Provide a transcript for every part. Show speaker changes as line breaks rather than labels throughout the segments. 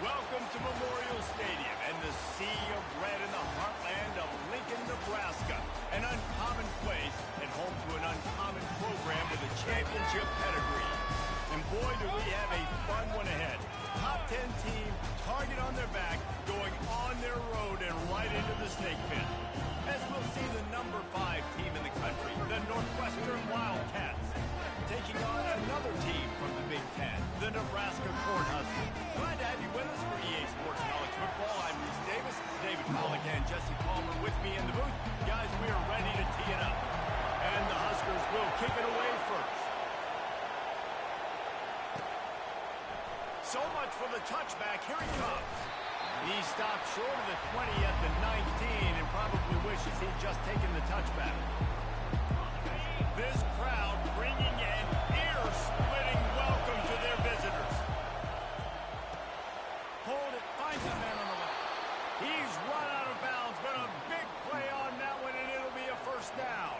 Welcome to Memorial Stadium and the sea of red in the heartland of Lincoln, Nebraska. An uncommon place and home to an uncommon program with a championship pedigree. And boy, do we have a fun one ahead. Top 10 team, target on their back, going on their road and right into the snake pit. As we'll see the number 5 team in the country, the Northwestern Wildcats, taking on another team from the Big Ten, the Nebraska Cornhuskers. Glad to have you with us for EA Sports College Football. I'm Reese Davis, David Colligan, Jesse Palmer with me in the booth. Guys, we are ready to tee it up. And the Huskers will kick it away first. So much for the touchback. Here he comes. He stopped short of the 20 at the 19 and probably wishes he'd just taken the touchback. This crowd bringing an ear-splitting welcome to their visitors. Hold it, finds his man on the left. He's run out of bounds, but a big play on that one, and it'll be a first down.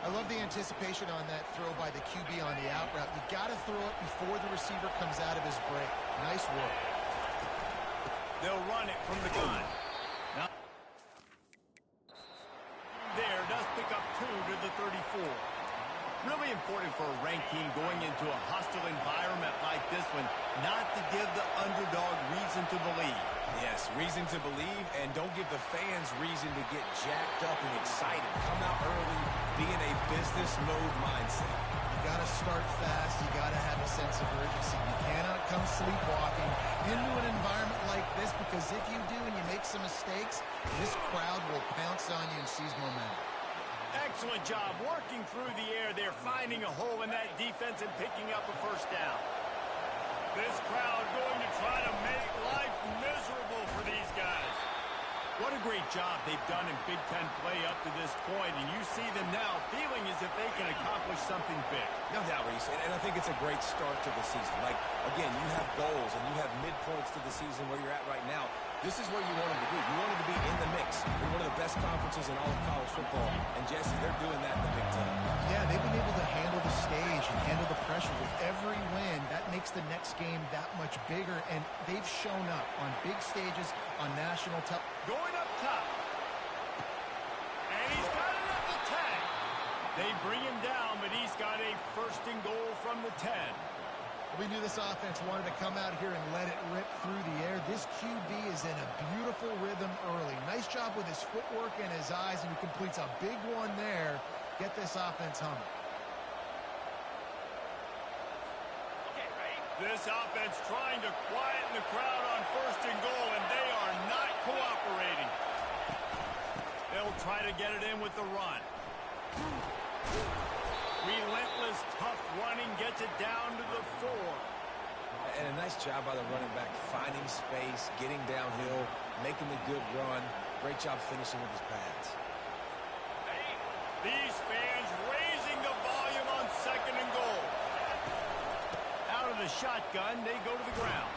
I love the anticipation on that throw by the QB on the out route. You got to throw it before the receiver comes out of his break. Nice work.
They'll run it from the gun. Now, there does pick up 2 to the 34. Really important for a ranked team going into a hostile environment like this one, not to give the underdog reason to believe.
Yes, reason to believe, and don't give the fans reason to get jacked up and excited. Come out early, be in a business mode mindset.
You got to start fast. You got to have a sense of urgency. You cannot come sleepwalking into an environment like this, because if you do and you make some mistakes, this crowd will pounce on you and seize momentum.
Excellent job working through the air there, finding a hole in that defense and picking up a first down. This crowd going to try to make life miserable for these guys. What a great job they've done in Big Ten play up to this point, and you see them now feeling as if they can accomplish something big.
No doubt, Reese, and I think it's a great start to the season. Like, again, you have goals and you have midpoints to the season where you're at right now. This is where you wanted to be. You wanted to be in the mix. You're one of the best conferences in all of college football, and Jesse, they're doing that in the Big Ten.
Yeah, they've been able to handle the stage and handle the pressure with every win. That makes the next game that much bigger, and they've shown up on big stages, on national television.
Going up top. And he's got it at the 10. They bring him down, but he's got a first and goal from the 10.
We knew this offense wanted to come out here and let it rip through the air. This QB is in a beautiful rhythm early. Nice job with his footwork and his eyes, and he completes a big one there. Get this offense humming.
This offense trying to quieten the crowd on first and goal, and they are not cooperating. They'll try to get it in with the run. Relentless, tough running gets it down to the 4.
And a nice job by the running back, finding space, getting downhill, making the good run. Great job finishing with his pads.
These fans raising the volume on second and goal. Out of the shotgun, they go to the ground.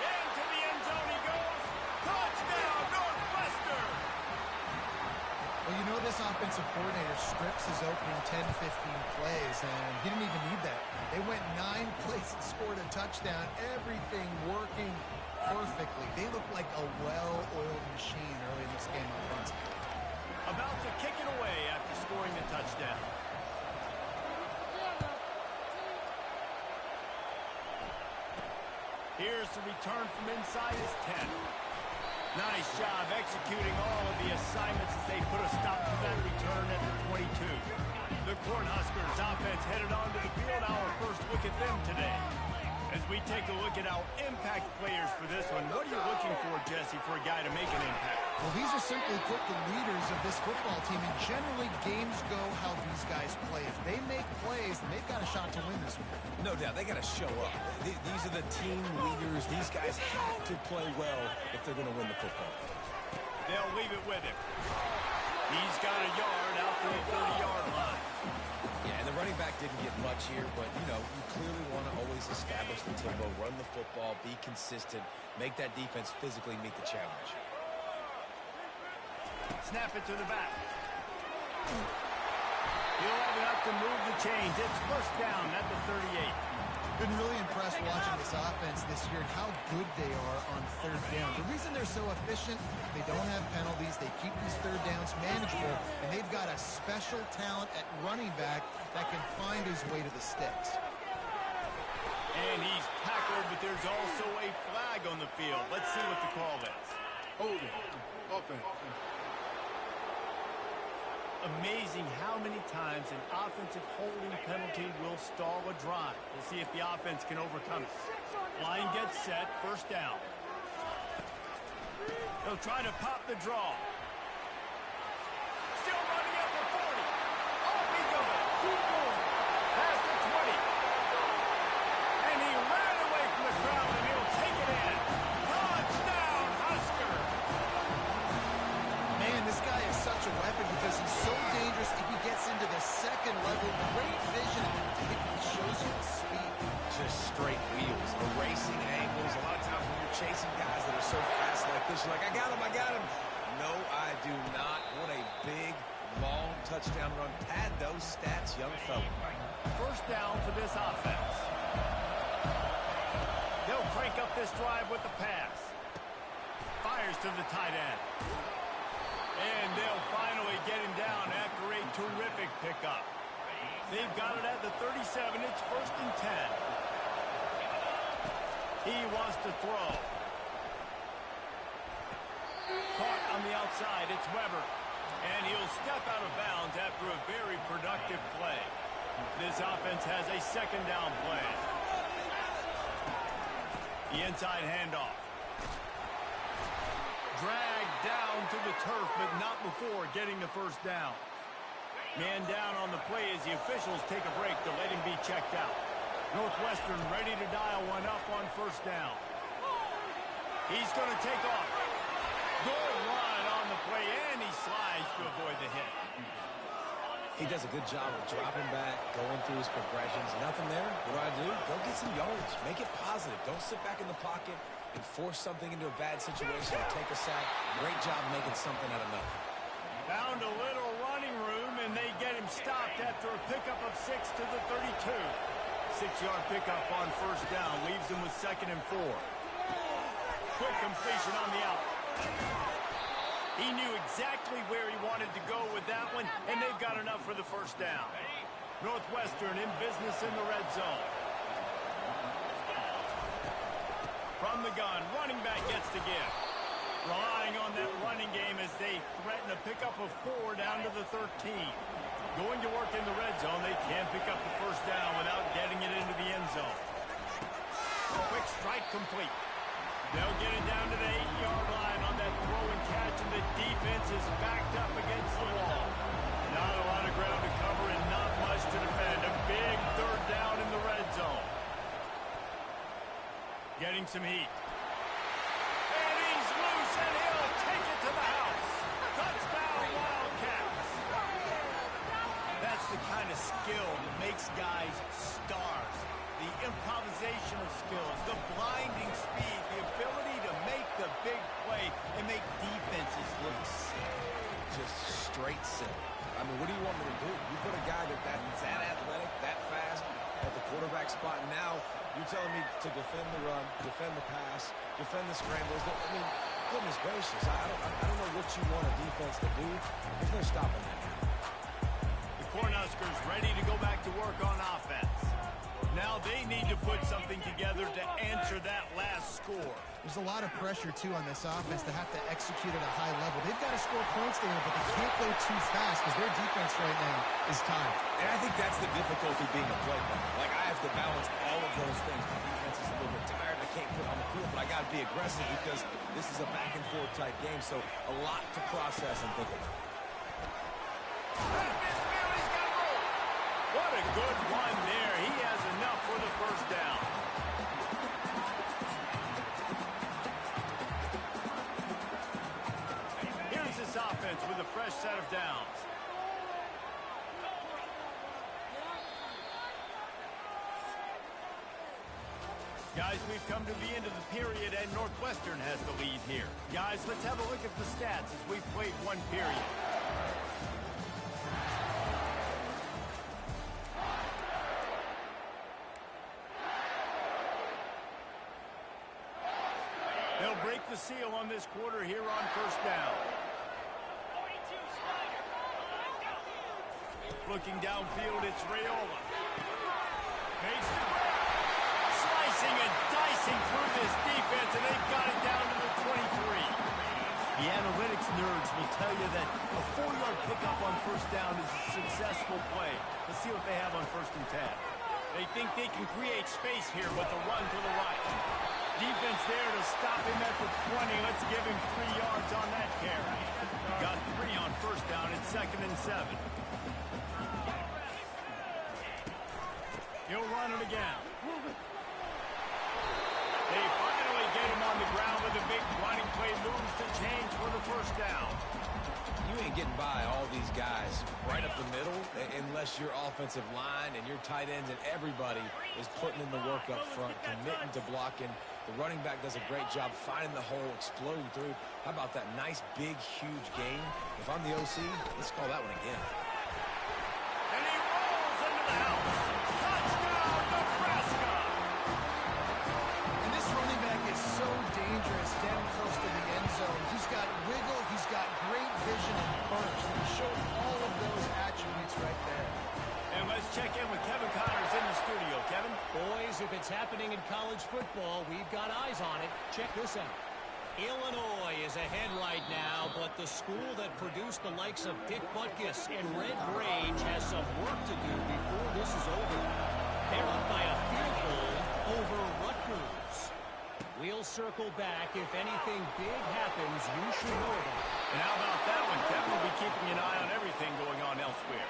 Into the end zone he goes. Touchdown, Northwestern!
Well, you know, this offensive coordinator strips his opening 10, 15 plays, and he didn't even need that. They went 9 plays and scored a touchdown. Everything working perfectly. They look like a well-oiled machine early in this game offensively.
About to kick it away after scoring the touchdown. Here's the return from inside his 10. Nice job executing all of the assignments as they put a stop to that return at the 22. The Cornhuskers offense headed onto the field. Our first look at them today. As we take a look at our impact players for this one, what are you looking for, Jesse, for a guy to make an impact?
Well, these are simply put the leaders of this football team, and generally games go how these guys play. If they make plays, then they've got a shot to win this one.
No doubt, they got to show up. These are the team leaders. These guys have to play well if they're going to win the football.
They'll leave it with him. He's got a yard out to the 30-yard line.
Yeah, and the running back didn't get much here, but, you know, you clearly want to always establish the tempo, run the football, be consistent, make that defense physically meet the challenge.
Snap it to the back. He'll have enough to move the chains. It's first down at the 38.
Been really impressed watching this offense this year and how good they are on third down. The reason they're so efficient, they don't have penalties, they keep these third downs manageable, and they've got a special talent at running back that can find his way to the sticks.
And he's tackled, but there's also a flag on the field. Let's see what the call is.
Holding. Offense.
Amazing how many times an offensive holding penalty will stall a drive. We'll see if the offense can overcome it. Line gets set, first down. He'll try to pop the draw. Still running up for 40. Oh, he goes. Past the 20. And he ran away from the crowd, and he'll take it in. Touchdown, Husker.
Man, this guy is such a weapon because he's so dangerous if he gets into the second level. Great vision. He shows you the speed.
Just straight wheels, erasing angles. A lot of times when you're chasing guys that are so fast like this, you're like, I got him. No, I do not. What a big, long touchdown run. Pad those stats, young fella.
First down for this offense. They'll crank up this drive with the pass. Fires to the tight end. And they'll finally get him down after a terrific pickup. They've got it at the 37. It's first and 10. He wants to throw. Caught on the outside. It's Weber. And he'll step out of bounds after a very productive play. This offense has a second down play. The inside handoff. Dragged down to the turf, but not before getting the first down. Man down on the play as the officials take a break to let him be checked out. Northwestern ready to dial one up on first down. He's going to take off. Good run on the play, and he slides to avoid the hit.
He does a good job of dropping back, going through his progressions. Nothing there. What do? Go get some yardage. Make it positive. Don't sit back in the pocket and force something into a bad situation or take a sack. Great job making something out of nothing.
Found a little running room, and they get him stopped after a pickup of 6 to the 32. 6-yard pickup on first down. Leaves him with 2nd and 4. Quick completion on the out. He knew exactly where he wanted to go with that one, and they've got enough for the first down. Northwestern in business in the red zone. From the gun, running back gets to give. Relying on that running game as they threaten a pickup of 4 down to the 13. Going to work in the red zone, they can't pick up the first down without getting it into the end zone. Quick strike complete. They'll get it down to the 8-yard line on that throw and catch, and the defense is backed up against the wall. Not a lot of ground to cover and not much to defend. A big third down in the red zone. Getting some heat. And he's loose, and he'll take it to the house. Touchdown, Wildcats. That's the kind of skill that makes guys stars. The improvisational skills, the blinding speed, the ability to make the big play and make defenses look sick.
Just straight silly. I mean, what do you want me to do? You put a guy that's that athletic, that fast, at the quarterback spot. Now you're telling me to defend the run, defend the pass, defend the scrambles. I mean, goodness gracious. I don't know what you want a defense to do. There's no stopping that now.
The Cornhuskers ready to go back to work on offense. Now they need to put something together to answer that last score.
There's a lot of pressure, too, on this offense to have to execute at a high level. They've got to score points there, but they can't go too fast because their defense right now is tired.
And I think that's the difficulty being a play caller. Like, I have to balance all of those things. My defense is a little bit tired. I can't put on the field, but I got to be aggressive because this is a back-and-forth type game, so a lot to process and think about.
What a good one there. He has enough for the first down. Here's this offense with a fresh set of downs. Guys, we've come to the end of the period, and Northwestern has the lead here. Guys, let's have a look at the stats as we've played one period. They'll break the seal on this quarter here on first down. Looking downfield, it's Raiola. Makes the grab. Slicing and dicing through this defense, and they've got it down to the 23. The analytics nerds will tell you that a 4-yard pickup on first down is a successful play. Let's see what they have on 1st and 10. They think they can create space here with a run to the right. Defense there to stop him at the 20. Let's give him 3 yards on that carry. Got 3 on first down. It's 2nd and 7. He'll run it again. They finally get him on the ground with a big running play. Moves the chains for the first down.
You ain't getting by all these guys right up the middle unless your offensive line and your tight ends and everybody is putting in the work up front, committing to blocking. The running back does a great job finding the hole, exploding through. How about that nice, big, huge gain? If I'm the OC, let's call that one again.
And he rolls into the house. Touchdown, Nebraska!
And this running back is so dangerous down close to the end zone. He's got wiggle, he's got great vision and burst. He showed all of those attributes right there.
And let's check in with Kevin Connors in the studio. Kevin?
Boys, if it's happening in college football, we've got eyes on it. Check this out. Illinois is ahead right now, but the school that produced the likes of Dick Butkus and Red Grange has some work to do before this is over. They're up by a field goal over Rutgers. We'll circle back. If anything big happens, you should know about it.
And how about that one? Kevin will be keeping an eye on everything going on elsewhere.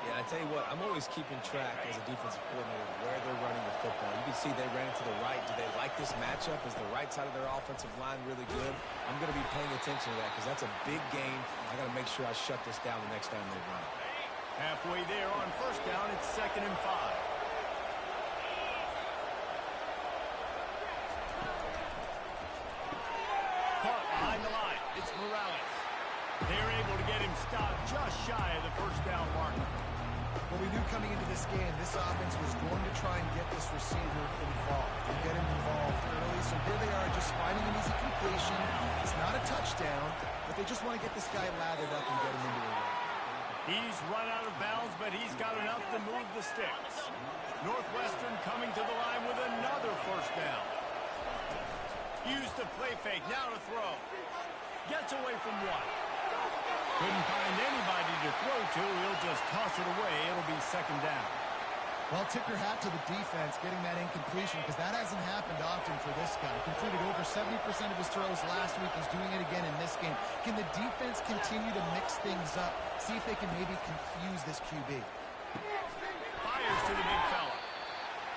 Yeah, I tell you what, I'm always keeping track as a defensive coordinator where they're running the football. You can see they ran it to the right. Do they like this matchup? Is the right side of their offensive line really good? I'm going to be paying attention to that because that's a big game. I got to make sure I shut this down the next time they run it.
Halfway there on first down, it's 2nd and 5. Caught behind the line. It's Morales. They're able to get him stopped just shy of the first down marker.
Well, we knew coming into this game, this offense was going to try and get this receiver involved and get him involved early. So here they are just finding an easy completion. It's not a touchdown, but they just want to get this guy lathered up and get him into a run.
He's run out of bounds, but he's got enough to move the sticks. Northwestern coming to the line with another first down. Use the play fake, now to throw. Gets away from one. Couldn't find anybody to throw to. He'll just toss it away. It'll be 2nd down.
Well, tip your hat to the defense getting that incompletion because that hasn't happened often for this guy. Completed over 70% of his throws last week. He's doing it again in this game. Can the defense continue to mix things up? See if they can maybe confuse this QB.
Fires to the big fella.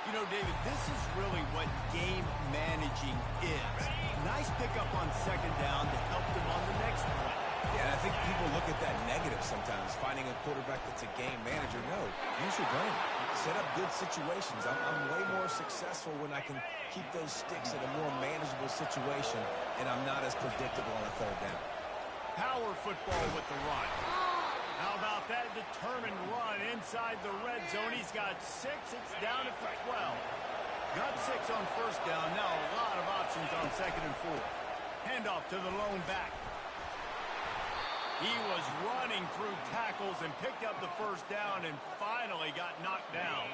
You know, David, this is really what game managing is. Nice pickup on 2nd down to help them on the next play.
Yeah, I think people look at that negative sometimes, finding a quarterback that's a game manager. No, use your brain. Set up good situations. I'm way more successful when I can keep those sticks in a more manageable situation, and I'm not as predictable on a 3rd down.
Power football with the run. How about that determined run inside the red zone? He's got 6. It's down at the 12. Got 6 on first down. Now a lot of options on 2nd and 4. Handoff to the lone back. He was running through tackles and picked up the first down and finally got knocked down.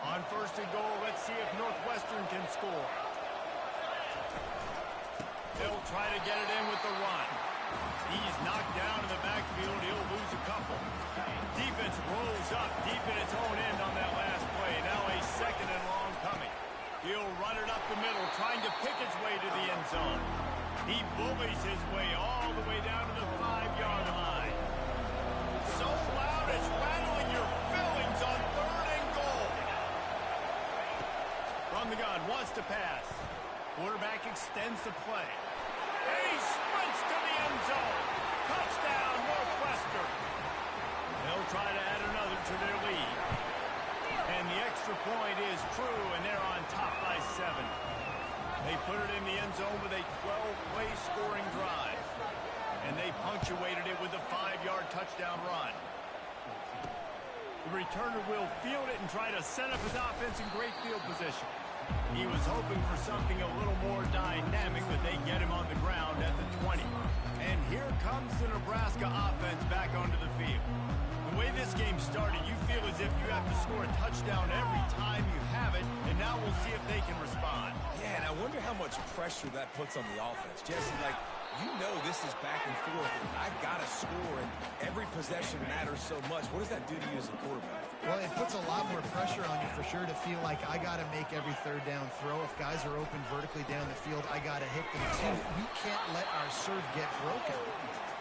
On 1st and goal, let's see if Northwestern can score. They'll try to get it in with the run. He's knocked down in the backfield. He'll lose a couple. Defense rolls up deep in its own end on that last play. Now a 2nd and long coming. He'll run it up the middle, trying to pick its way to the end zone. He bullies his way all the way down to the 5-yard line. So loud it's rattling your fillings on 3rd and goal. From the gun, wants to pass. Quarterback extends the play. He sprints to the end zone. Touchdown, Northwestern. They'll try to add another to their lead. And the extra point is true, and they're on top by 7. They put it in the end zone with a 12-play scoring drive. And they punctuated it with a 5-yard touchdown run. The returner will field it and try to set up his offense in great field position. He was hoping for something a little more dynamic, but they get him on the ground at the 20. And here comes the Nebraska offense back onto the field. The way this game started, you feel as if you have to score a touchdown every time you have it, and now we'll see if they can respond.
Yeah, and I wonder how much pressure that puts on the offense. Jesse, like, you know this is back and forth, and I got to score, and every possession matters so much. What does that do to you as a quarterback?
Well, it puts a lot more pressure on you for sure to feel like I got to make every third down throw. If guys are open vertically down the field, I got to hit them too. We can't let our serve get broken.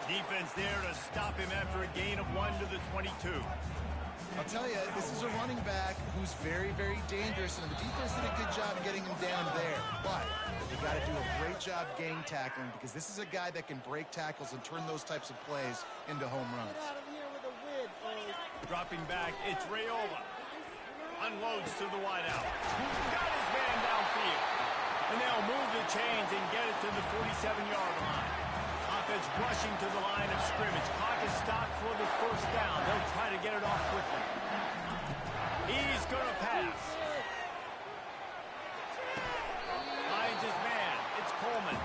Defense there to stop him after a gain of 1 to the 22.
I'll tell you, this is a running back who's very, very dangerous, and the defense did a good job getting him down there. But you got to do a great job gang tackling, because this is a guy that can break tackles and turn those types of plays into home runs.
Get out of here with a win, boys.
Dropping back, it's Rayola. Unloads to the wideout. Got his man downfield. And they'll move the chains and get it to the 47-yard line. Offense rushing to the line of scrimmage. Clock is stopped for the first down. They'll try to get it off quickly. He's going to pass. Finds his man. It's Coleman.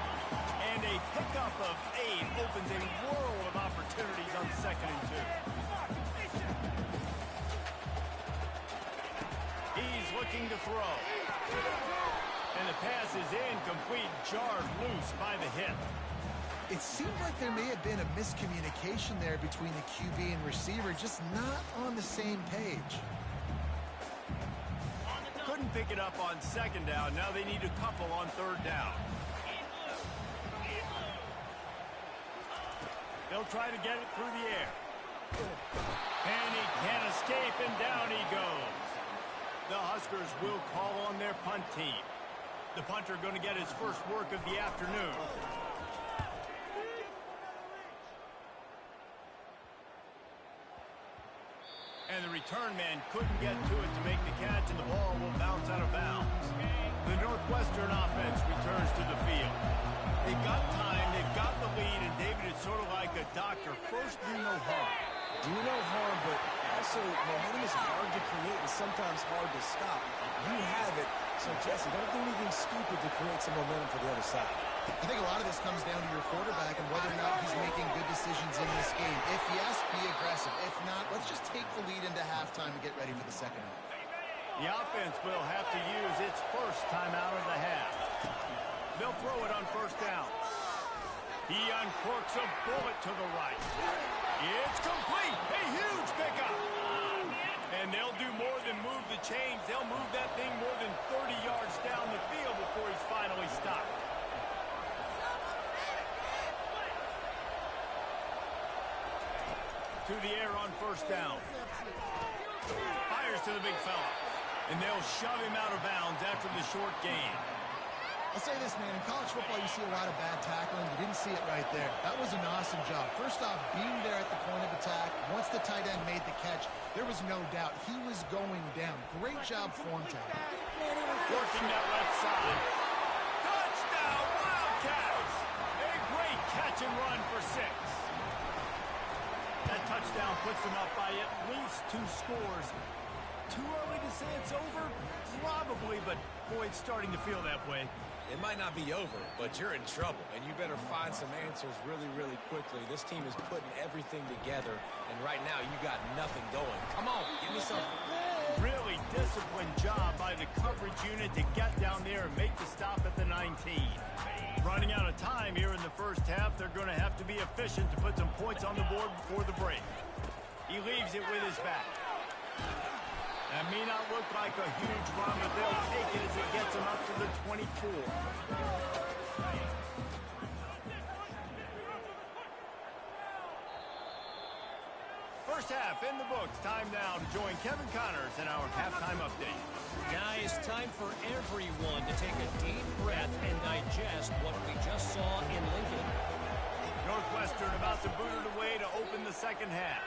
And a pickup of 8 opens a world of opportunities on 2nd and 2. He's looking to throw. And the pass is incomplete, jarred loose by the hip.
It seemed like there may have been a miscommunication there between the QB and receiver, just not on the same page.
Couldn't pick it up on 2nd down. Now they need a couple on 3rd down. They'll try to get it through the air. And he can't escape, and down he goes. The Huskers will call on their punt team. The punter going to get his first work of the afternoon. And the return man couldn't get to it to make the catch, and the ball will bounce out of bounds. The Northwestern offense returns to the field. They've got time, they've got the lead, and David is sort of like a doctor. First, do no harm.
Do no harm, but also momentum is hard to create and sometimes hard to stop. You have it, so Jesse, don't do anything stupid to create some momentum for the other side.
I think a lot of this comes down to your quarterback and whether or not he's making good decisions in this game. If yes, be aggressive. If not, let's just take the lead into halftime and get ready for the second half.
The offense will have to use its first timeout of the half. They'll throw it on 1st down. He uncorks a bullet to the right. It's complete. A huge pickup. And they'll do more than move the chains. They'll move that thing more than 30 yards down the field before he's finally stopped. To the air on 1st down. Fires to the big fella. And they'll shove him out of bounds after the short gain.
I'll say this, man. In college football, you see a lot of bad tackling. You didn't see it right there. That was an awesome job. First off, being there at the point of attack. Once the tight end made the catch, there was no doubt he was going down. Great job form tackle.
Working that left side. Touchdown, Wildcats! A great catch and run for 6. That touchdown puts them up by at least 2 scores. Too early to say it's over? Probably, but boy, it's starting to feel that way.
It might not be over, but you're in trouble, and you better find some answers really, really quickly. This team is putting everything together, and right now you got nothing going. Come on, give me something.
Really disciplined job by the coverage unit to get down there and make the stop at the 19. Running out of time here in the first half, they're going to have to be efficient to put some points on the board before the break. He leaves it with his back. That may not look like a huge run, but they'll take it as it gets them up to the 24. First half in the books. Time now to join Kevin Connors in our halftime update.
Guys, time for everyone to take a deep breath and digest what we just saw in Lincoln.
Northwestern about to boot it away to open the second half.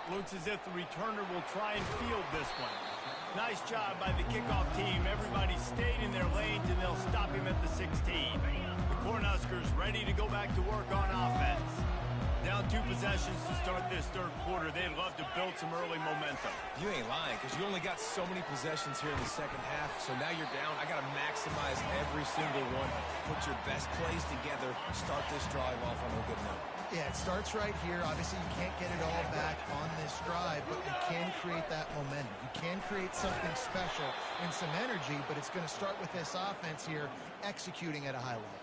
Looks as if the returner will try and field this one. Nice job by the kickoff team. Everybody stayed in their lanes, and they'll stop him at the 16. The Cornhuskers ready to go back to work on offense. Down 2 possessions to start this third quarter. They'd love to build some early momentum.
You ain't lying, because you only got so many possessions here in the second half, so now you're down. I got to maximize every single one. Put your best plays together. Start this drive off on a good note.
Yeah, it starts right here. Obviously, you can't get it all back on this drive, but you can create that momentum. You can create something special and some energy, but it's going to start with this offense here executing at a high level.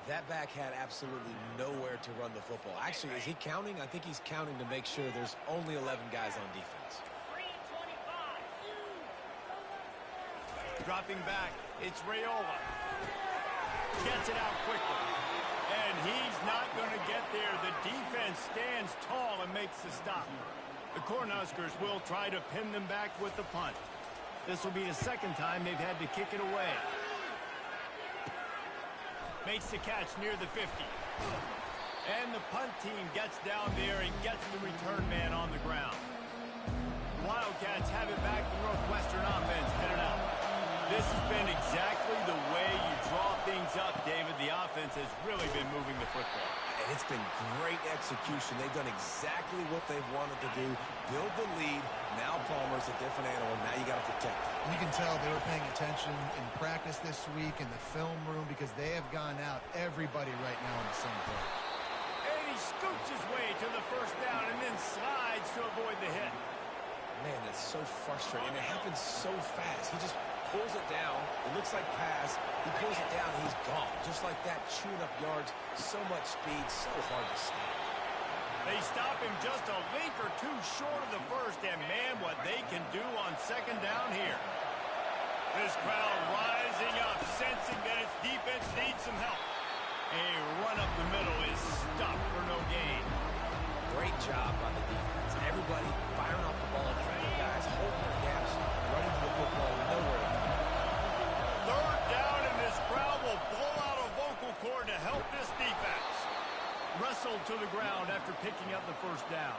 That back had absolutely nowhere to run the football. Actually, is he counting? I think he's counting to make sure there's only 11 guys on defense.
Dropping back, it's Raiola. Gets it out quickly. And he's not going to get there. The defense stands tall and makes the stop. The Cornhuskers will try to pin them back with the punt. This will be the second time they've had to kick it away. Makes the catch near the 50. And the punt team gets down there and gets the return man on the ground. The Wildcats have it back. The Northwestern offense headed out. This has been exactly the way you draw things up, David. The offense has really been moving the football.
And it's been great execution. They've done exactly what they've wanted to do. Build the lead. Now Palmer's a different animal. Now you got to protect it.
You can tell they were paying attention in practice this week in the film room because they have gone out everybody right now on the same page.
And he scoots his way to the first down and then slides to avoid the hit.
Man, that's so frustrating. It happens so fast. He just pulls it down. It looks like pass. He pulls it down, and he's gone. Just like that, chewing up yards. So much speed, so hard to stop.
They stop him just a link or two short of the first, and man, what they can do on second down here. This crowd rising up, sensing that its defense needs some help. A run up the middle is stopped for no gain.
Great job by the defense. Everybody firing off the ball, trying to guys holding their gaps, running to the football, nowhere to go.
Third down, and this crowd will blow out a vocal cord to help this defense. Wrestled to the ground after picking up the first down.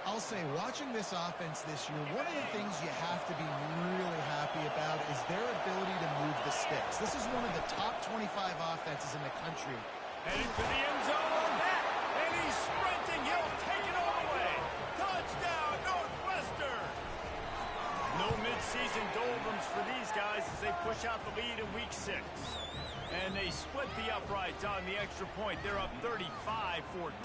I'll say, watching this offense this year, one of the things you have to be really happy about is their ability to move the sticks. This is one of the top 25 offenses in the country.
Heading to the end zone, and he's sprinting. He'll take it all the way. Touchdown, Northwestern! No midseason doldrums for these guys as they push out the lead in Week 6. And they split the uprights on the extra point. They're up 35-14.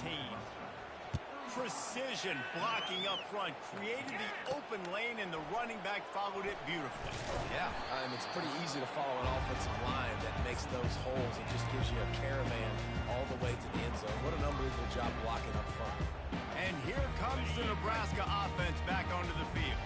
Precision blocking up front created the open lane, and the running back followed it beautifully.
Yeah, it's pretty easy to follow an offensive line that makes those holes and just gives you a caravan all the way to the end zone. What an unbelievable job blocking up front.
And here comes the Nebraska offense back onto the field.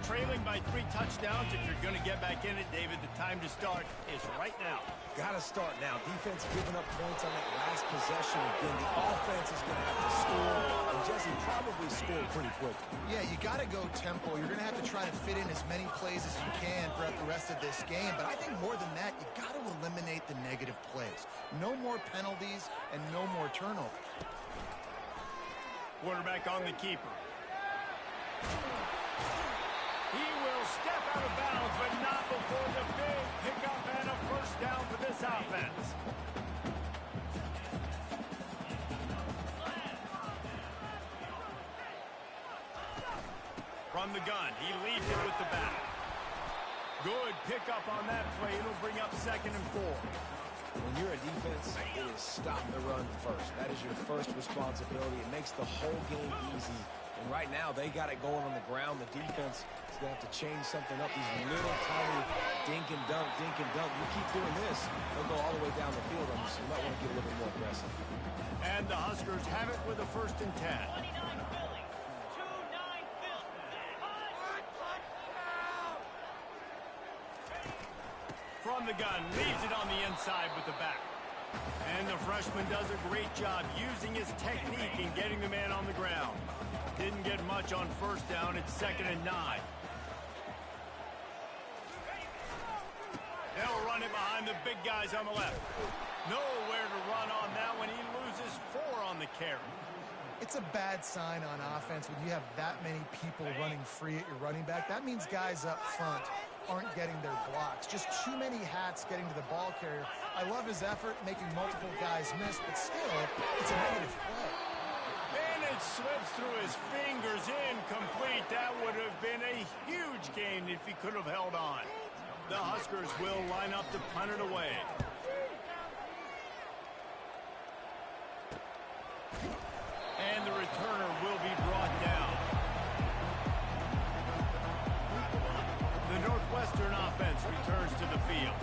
Trailing by 3 touchdowns. If you're going to get back in it, David, the time to start is right now.
Got to start now. Defense giving up points on that last possession. Again, the offense is going to have to score, and Jesse probably scored pretty quickly.
Yeah, you got to go tempo. You're going to have to try to fit in as many plays as you can throughout the rest of this game. But I think more than that, you got to eliminate the negative plays. No more penalties and no more turnovers.
Quarterback on the keeper. He will step out of bounds, but not before the big pickup and a first down for this offense. From the gun, he leads it with the back. Good pickup on that play. It'll bring up 2nd and 4.
When you're a defense, it is stop the run first. That is your first responsibility. It makes the whole game easy. And right now, they got it going on the ground. The defense is going to have to change something up. These little tiny dink and dunk, dink and dunk. You keep doing this, they'll go all the way down the field on you, so you might want to get a little bit more aggressive.
And the Huskers have it with a 1st and 10. From the gun, leaves it on the inside with the back. And the freshman does a great job using his technique and getting the man on the ground. Didn't get much on first down. It's 2nd and 9. They'll run it behind the big guys on the left. Nowhere to run on that one. He loses 4 on the carry.
It's a bad sign on offense when you have that many people running free at your running back. That means guys up front aren't getting their blocks. Just too many hats getting to the ball carrier. I love his effort, making multiple guys miss, but still, it's a negative play.
through his fingers, incomplete. That would have been a huge gain if he could have held on. The Huskers will line up to punt it away. And the returner will be brought down. The Northwestern offense returns to the field.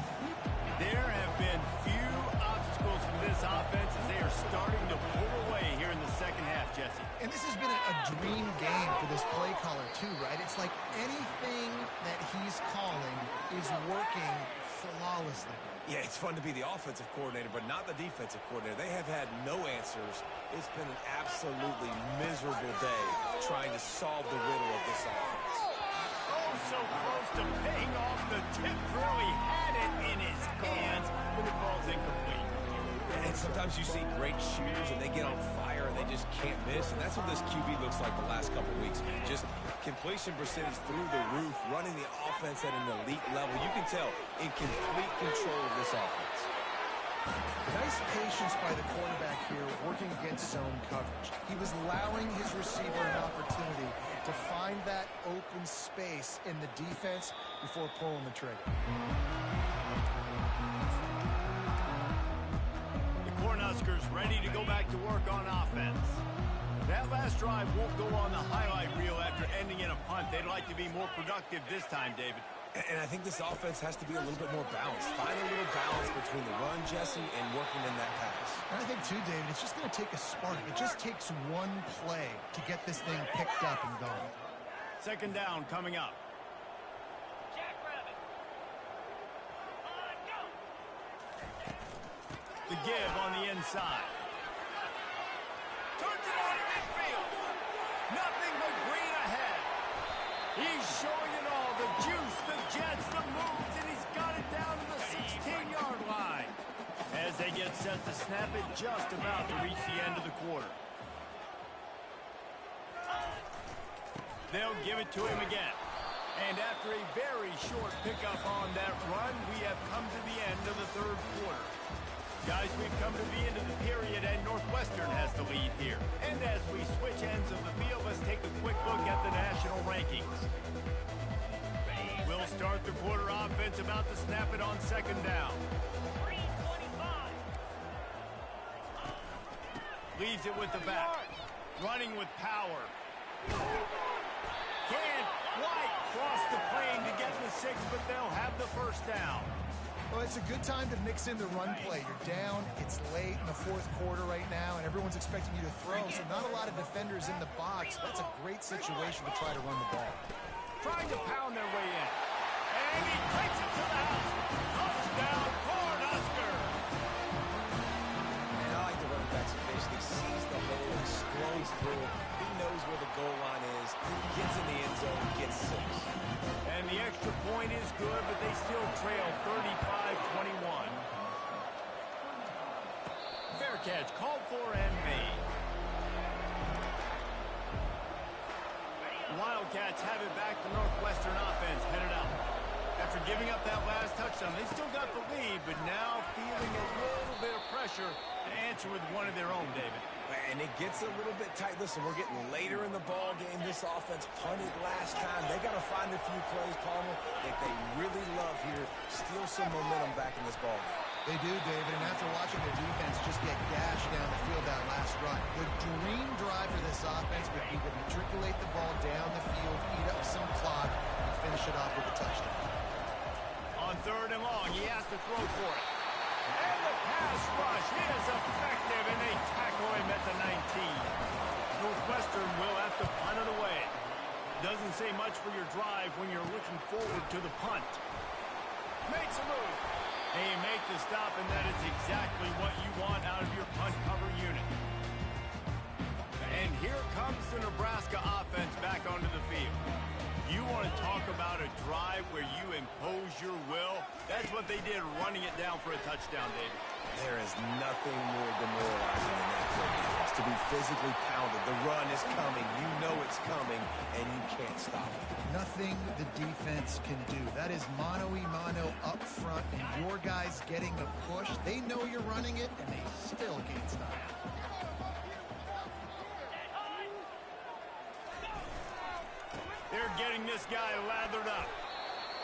There have been few obstacles for this offense as they are starting to pull away here in the second half, Jesse.
And this has been a dream game for this play caller too, right? It's like anything that he's calling is working flawlessly.
Yeah, it's fun to be the offensive coordinator, but not the defensive coordinator. They have had no answers. It's been an absolutely miserable day trying to solve the riddle of this offense.
Oh, so close to paying off. The tip really had it in his hands, but it falls incomplete.
And sometimes you see great shooters and they get on fire and they just can't miss. And that's what this QB looks like the last couple weeks, man. Just completion percentage through the roof, running the offense at an elite level. You can tell in complete control of this offense.
Nice patience by the quarterback here working against zone coverage. He was allowing his receiver an opportunity to find that open space in the defense before pulling the trigger.
Huskers ready to go back to work on offense. That last drive won't go on the highlight reel after ending in a punt. They'd like to be more productive this time, David.
And I think this offense has to be a little bit more balanced. Find a little balance between the run, Jesse, and working in that pass.
And I think, too, David, it's just going to take a spark. It just takes one play to get this thing picked up and going.
Second down coming up. The give on the inside. Turns it on in midfield. Nothing but green ahead. He's showing it all. The juice, the jets, the moves, and he's got it down to the 16-yard line. As they get set to snap it just about to reach the end of the quarter. They'll give it to him again. And after a very short pickup on that run, we have come to the end of the third quarter. Guys, we've come to the end of the period, and Northwestern has the lead here. And as we switch ends of the field, let's take a quick look at the national rankings. We'll start the quarter offense about to snap it on second down. Leaves it with the back. Running with power. Can't quite cross the plane to get the 6, but they'll have the first down.
Well, it's a good time to mix in the run play. You're down, it's late in the fourth quarter right now, and everyone's expecting you to throw, so not a lot of defenders in the box. That's a great situation to try to run the ball.
Trying to pound their way in. And he takes it to the house. Touchdown, Cornhuskers.
And I like the running back's face. He sees the hole, explodes through it. He knows where the goal line is, gets in the end zone, gets 6.
And the extra point is good, but they still trail 35-21. Fair catch, called for and made. Wildcats have it back. The Northwestern offense headed out. After giving up that last touchdown, they still got the lead, but now feeling a little bit of pressure to answer with one of their own, David.
And it gets a little bit tight. Listen, we're getting later in the ball game. This offense punted last time. They got to find a few plays, Palmer, that they really love here. Steal some momentum back in this ball game.
They do, David, and after watching their defense just get gashed down the field that last run, the dream drive for this offense would be to matriculate the ball down the field, eat up some clock, and finish it off with a touchdown.
On third and long, he has to throw for it. And the pass rush is effective, and they tackle him at the 19. Northwestern will have to punt it away. Doesn't say much for your drive when you're looking forward to the punt. Makes a move. And you make the stop, and that is exactly what you want out of your punt cover unit. And here comes the Nebraska offense back onto the field. You want to talk about a drive where you impose your will? That's what they did, running it down for a touchdown, David.
There is nothing more demoralizing than that for a defense, to be physically pounded. The run is coming. You know it's coming, and you can't stop it.
Nothing the defense can do. That is mano-a-mano up front, and your guys getting a push. They know you're running it, and they still can't stop it.
getting this guy lathered up.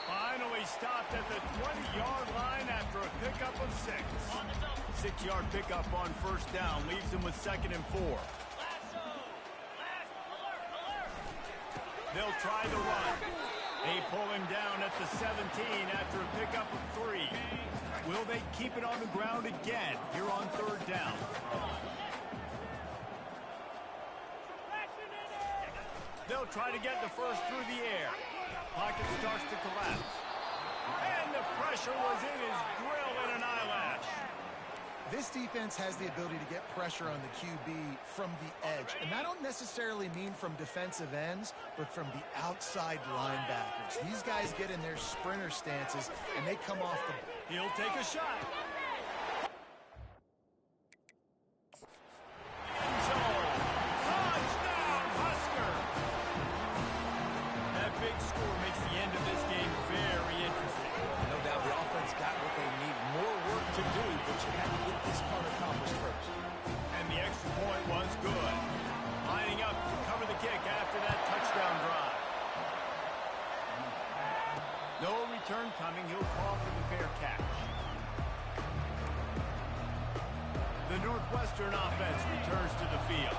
Finally stopped at the 20-yard line after a pickup of 6. 6-yard pickup on first down leaves him with 2nd and 4. They'll try the run. They pull him down at the 17 after a pickup of 3. Will they keep it on the ground again here on 3rd down? They'll try to get the first through the air. Pocket starts to collapse. And the pressure was in his grill and an eyelash.
This defense has the ability to get pressure on the QB from the edge. And I don't necessarily mean from defensive ends, but from the outside linebackers. These guys get in their sprinter stances, and they come off the...
He'll take a shot. So, touchdown, Husker! That big score makes the end of this game very interesting.
No doubt the offense got what they need. More work to do, but you had to get this part accomplished first.
And the extra point was good. Lining up to cover the kick after that touchdown drive. No return coming. He'll call for the fair catch. The Northwestern offense returns to the field.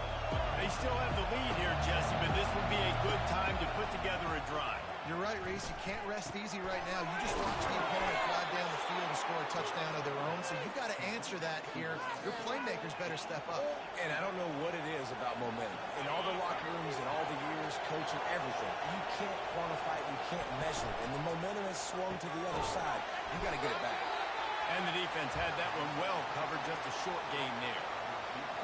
They still have the lead here, Jesse, but this would be a good time to put together a drive.
You're right, Reese. You can't rest easy right now. You just watch the opponent drive down the field to score a touchdown of their own, so you've got to answer that here. Your playmakers better step up.
And I don't know what it is about momentum. In all the locker rooms and all the years, coaching, everything, you can't quantify it, you can't measure it. And the momentum has swung to the other side. You got to get it back.
And the defense had that one well covered, just a short gain there.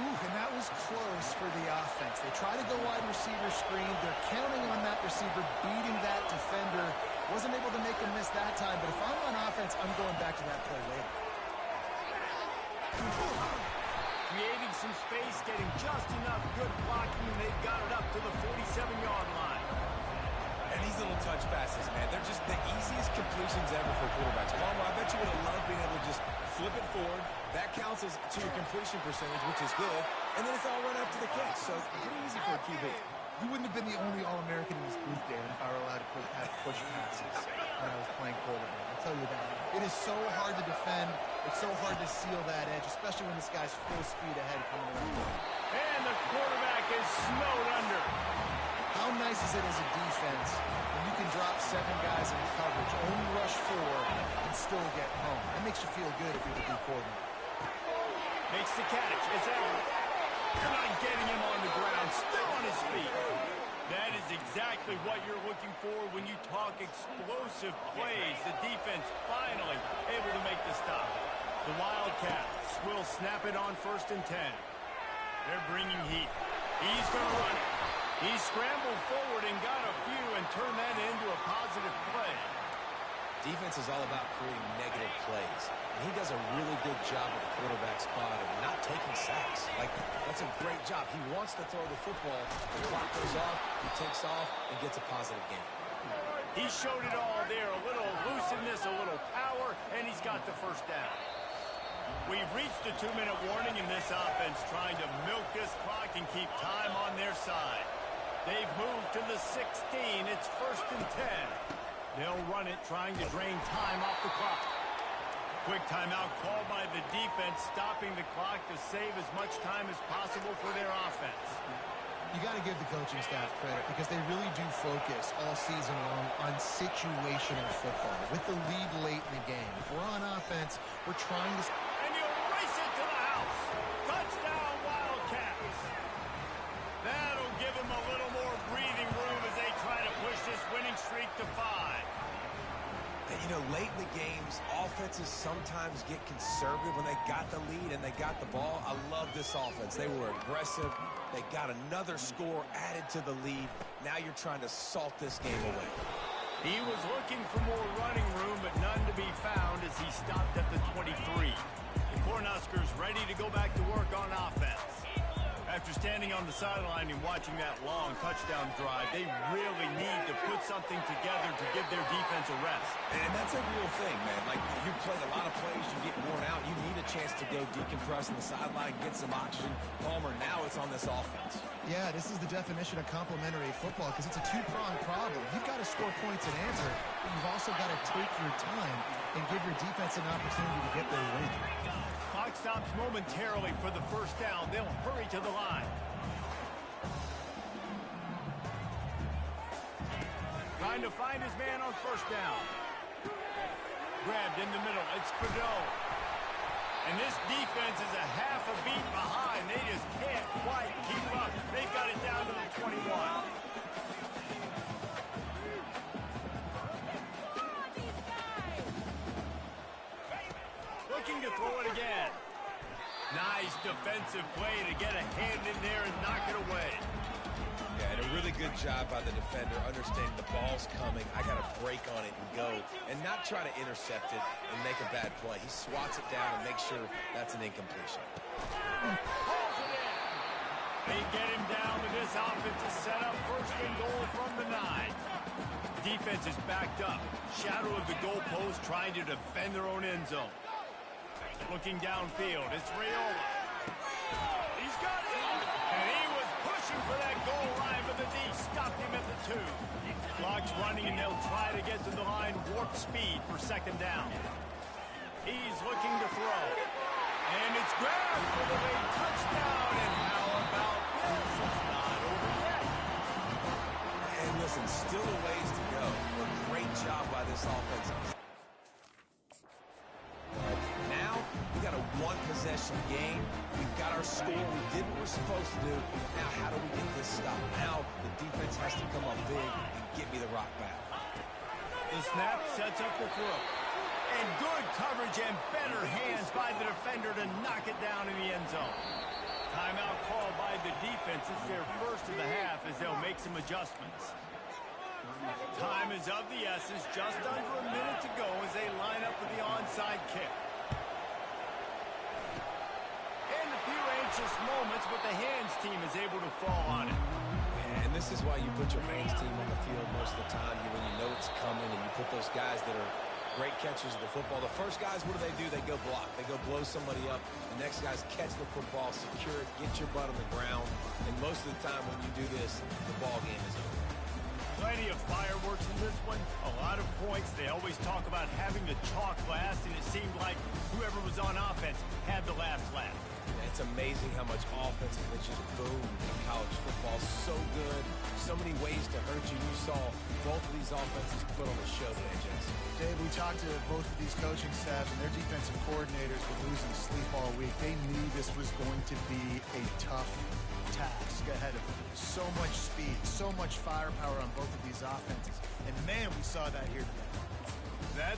Ooh, and that was close for the offense. They try to go wide receiver screen. They're counting on that receiver beating that defender. Wasn't able to make him miss that time, but if I'm on offense, I'm going back to that play later.
Creating some space, getting just enough good blocking, and they've got it up to the 47-yard line.
And these little touch passes, man, they're just the easiest completions ever for quarterbacks. Palmer, I bet you would have loved being able to just flip it forward. That counts as to your completion percentage, which is good. And then it's all run up to the catch. So pretty easy for a QB.
You wouldn't have been the only All-American in this booth, Dan, if I were allowed to have push passes when I was playing quarterback. I'll tell you that. It is so hard to defend. It's so hard to seal that edge, especially when this guy's full speed ahead coming around.
And the quarterback is snowed under.
How nice is it as a defense when you can drop 7 guys in coverage, only rush 4, and still get home? That makes you feel good if you're the D coordinator.
Makes the catch. It's Everett. They're not getting him on the ground. Still on his feet. That is exactly what you're looking for when you talk explosive plays. The defense finally able to make the stop. The Wildcats will snap it on 1st and 10. They're bringing heat. He's going to run it. He scrambled forward and got a few and turned that into a positive play.
Defense is all about creating negative plays. And he does a really good job at the quarterback spot of not taking sacks. Like, that's a great job. He wants to throw the football. The clock goes off, he takes off, and gets a positive game.
He showed it all there. A little elusiveness, a little power, and he's got the first down. We've reached a 2-minute warning in this offense, trying to milk this clock and keep time on their side. They've moved to the 16. It's 1st and 10. They'll run it, trying to drain time off the clock. Quick timeout called by the defense, stopping the clock to save as much time as possible for their offense.
You got to give the coaching staff credit because they really do focus all season long on situational football with the lead late in the game. If we're on offense, we're trying to...
And you race it to the house. Touchdown, Wildcats. That'll give them a little more breathing room as they try to push this winning streak to 5.
You know, late in the games, offenses sometimes get conservative when they got the lead and they got the ball. I love this offense. They were aggressive. They got another score added to the lead. Now you're trying to salt this game away.
He was looking for more running room, but none to be found as he stopped at the 23. The Cornhuskers ready to go back to work on offense. After standing on the sideline and watching that long touchdown drive, they really need to put something together to give their defense a rest.
And that's a real thing, man. Like, you played a lot of plays, you get worn out, you need a chance to go decompress on the sideline, get some oxygen. Palmer, now it's on this offense.
Yeah, this is the definition of complementary football because it's a two-pronged problem. You've got to score points and answer, but you've also got to take your time and give your defense an opportunity to get their win.
Clock stops momentarily for the first down. They'll hurry to the line. Trying to find his man on first down. Grabbed in the middle. It's Fedot. And this defense is a half a beat behind. They just can't quite keep up. They've got it down to the 21. Looking to throw it again. Nice defensive play to get a hand in there and knock it away.
Yeah, and a really good job by the defender, understanding the ball's coming. I got to break on it and go, and not try to intercept it and make a bad play. He swats it down and makes sure that's an incompletion.
They get him down with this offensive setup. First and goal from the 9. Defense is backed up. Shadow of the goalpost trying to defend their own end zone. Looking downfield, it's Raiola. He's got it! And he was pushing for that goal line, but the D stopped him at the 2. Clock's running, and they'll try to get to the line warp speed for second down. He's looking to throw. And it's grabbed for the late touchdown. And how about this? It's not over yet.
And listen, still a ways to go. A great job by this offense. Now, we got a one-possession game. We've got our score. We did what we're supposed to do. Now, how do we get this stopped? Now, the defense has to come up big and get me the rock back.
The snap sets up the throw. And good coverage and better hands by the defender to knock it down in the end zone. Timeout called by the defense. It's their first of the half as they'll make some adjustments. Time is of the essence. Just under a minute to go as they line up for the onside kick. And a few anxious moments, but the hands team is able to fall on it.
And this is why you put your hands team on the field most of the time. When you know it's coming and you put those guys that are great catchers of the football. The first guys, what do? They go block. They go blow somebody up. The next guys catch the football, secure it, get your butt on the ground. And most of the time when you do this, the ball game is over.
Plenty of fireworks in this one. A lot of points. They always talk about having the chalk last, and it seemed like whoever was on offense had the last laugh.
It's amazing how much offense can just boom in college football. So good. So many ways to hurt you. You saw both of these offenses put on a show today, Jason.
Dave, we talked to both of these coaching staffs, and their defensive coordinators were losing sleep all week. They knew this was going to be a tough task ahead of them. So much speed, so much firepower on both of these offenses. And, man, we saw that here today.
That